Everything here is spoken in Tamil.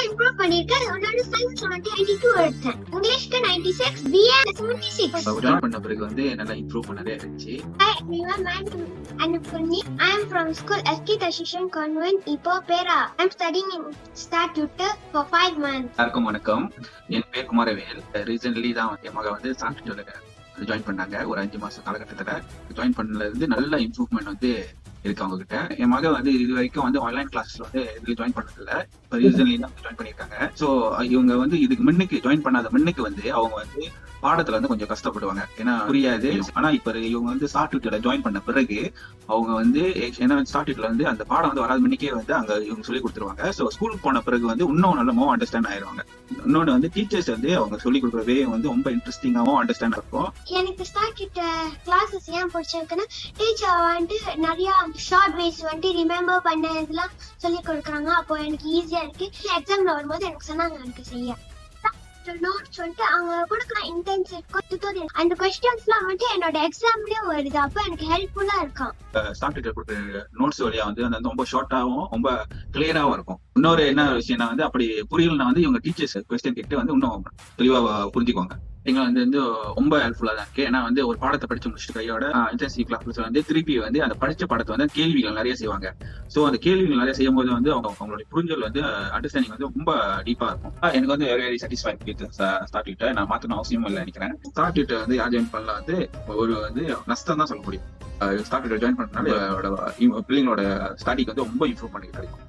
இம்ப்ரூவ் பண்ணிருக்கேன். உன்னோட சயின்ஸ் 92 எடுத்தேன், இங்கிலீஷ்க்கு 96, பிஏ 76. ஜாயின் பண்ண பிறகு வந்து நல்லா இம்ப்ரூவ் பண்ணதே இருந்துச்சு. Hi everyone, I am from school SK Tashishan Convent, Ipoh, Pera. I am studying in Star Tutor for 5 months. எல்லாருக்கும் வணக்கம். என் பேர் குமாரவேல். ரீசென்ட்லி தான் என் மக வந்து ஸ்டார் டியூட்டர்ல ஜாயின் பண்ணாங்க. ஒரு 5 மாசம் காலகட்டத்துல ஜாயின் பண்ணதுல இருந்து நல்ல இம்ப்ரூவ்மெண்ட் வந்து இருக்கு அவங்க கிட்ட. என் மக வந்து இது வரைக்கும் வந்து ஆன்லைன் கிளாஸ்ல வந்து இதுல ஜாயின் பண்ணது இல்ல. இப்போ ரீசன்ட்லி தான் ஜாயின் பண்ணிருக்காங்க. சோ இவங்க வந்து இதுக்கு முன்னுக்கு ஜாயின் பண்ணாத முன்னுக்கு வந்து அவங்க வந்து பாடத்துல வந்து கொஞ்சம் கஷ்டப்படுவாங்க, ஏன்னா புரியாது. ஆனா இப்ப இவங்க வந்து ஸ்டார் டியூட்டர்ல ஜாயின் பண்ண பிறகு அவங்க வந்து ஏன்னா ஸ்டார் டியூட்டர்ல வந்து அந்த பாடம் வந்து வராது முன்னுக்கே வந்து அங்க இவங்க சொல்லி கொடுத்துருவாங்க. சோ ஸ்கூலுக்கு போன பிறகு வந்து இன்னும் நல்ல மோ அண்டர்ஸ்டாண்ட் ஆயிருவாங்க. இன்னொன்னு வந்து டீச்சர்ஸ் வந்து அவங்க சொல்லி கொடுக்குறதே வந்து ரொம்ப இன்ட்ரெஸ்டிங்காவும் அண்டர்ஸ்டாண்ட் இருக்கும். எனக்கு ஸ்டார் டியூட்டர் கிளாஸஸ் ஏன் பிடிச்சிருக்குன்னா, டீச்சர் வந்துட்டு நிறைய ஷார்ட் வேஸ் வந்துட்டு ரிமெம்பர் பண்ண இதெல்லாம் சொல்லி கொடுக்குறாங்க. அப்போ எனக்கு ஈஸியா இருக்கு. எக்ஸாம்ல வரும்போது எனக்கு சொன்னாங்க எனக்கு செய்ய நோட்ஸ் வந்துட்டு அவங்க கொடுக்குற இன்டென்சிவ் டியூட்டோரியல் அந்த கொஸ்டின்ஸ்லாம் வந்துட்டு என்னோட எக்ஸாம்லயும் வருது. அப்போ எனக்கு ஹெல்ப்ஃபுல்லா இருக்கும். ஸ்டார் டியூட்டர் கொடுக்குற நோட்ஸ் வழியா வந்து அந்த ரொம்ப ஷார்ட்டாவும் ரொம்ப கிளியராவும் இருக்கும். இன்னொரு என்ன விஷயம்னா வந்து அப்படி புரியலன்னா வந்து இவங்க டீச்சர்ஸ் கொஸ்டின் கேட்டு வந்து இன்னும் தெளிவா புரிஞ்சுக்குவாங்க. எங்களை வந்து ரொம்ப ஹெல்ப்ஃபுல்லா தான் இருக்கு. ஏன்னா வந்து ஒரு பாடத்தை படிச்சு முடிச்சுட்டு கையோட இன்டென்சிவ் கிளாஸ் வந்து திருப்பி வந்து அந்த படிச்ச பாடத்தை வந்து கேள்விகள் நிறைய செய்வாங்க. சோ அந்த கேள்விகள் நிறைய செய்யும் போது வந்து அவங்களுடைய புரிஞ்சல் வந்து அண்டர்ஸ்டாண்டிங் வந்து ரொம்ப டீப்பா இருக்கும். எனக்கு வந்து very satisfy with star tutor. நான் மாத்தணும் அவசியமும் இல்லை நினைக்கிறேன். ஸ்டார் டியூட்டர் வந்து யார் ஜாயின் பண்ணலாம் வந்து ஒரு வந்து நஷ்டம் தான் சொல்ல முடியும். ஸ்டார் டியூட்டர் ஜாயின் பண்ணனால பிள்ளைங்களோட ஸ்டடிக்கு வந்து ரொம்ப இம்ப்ரூவ் பண்ணி கிடைக்கும்.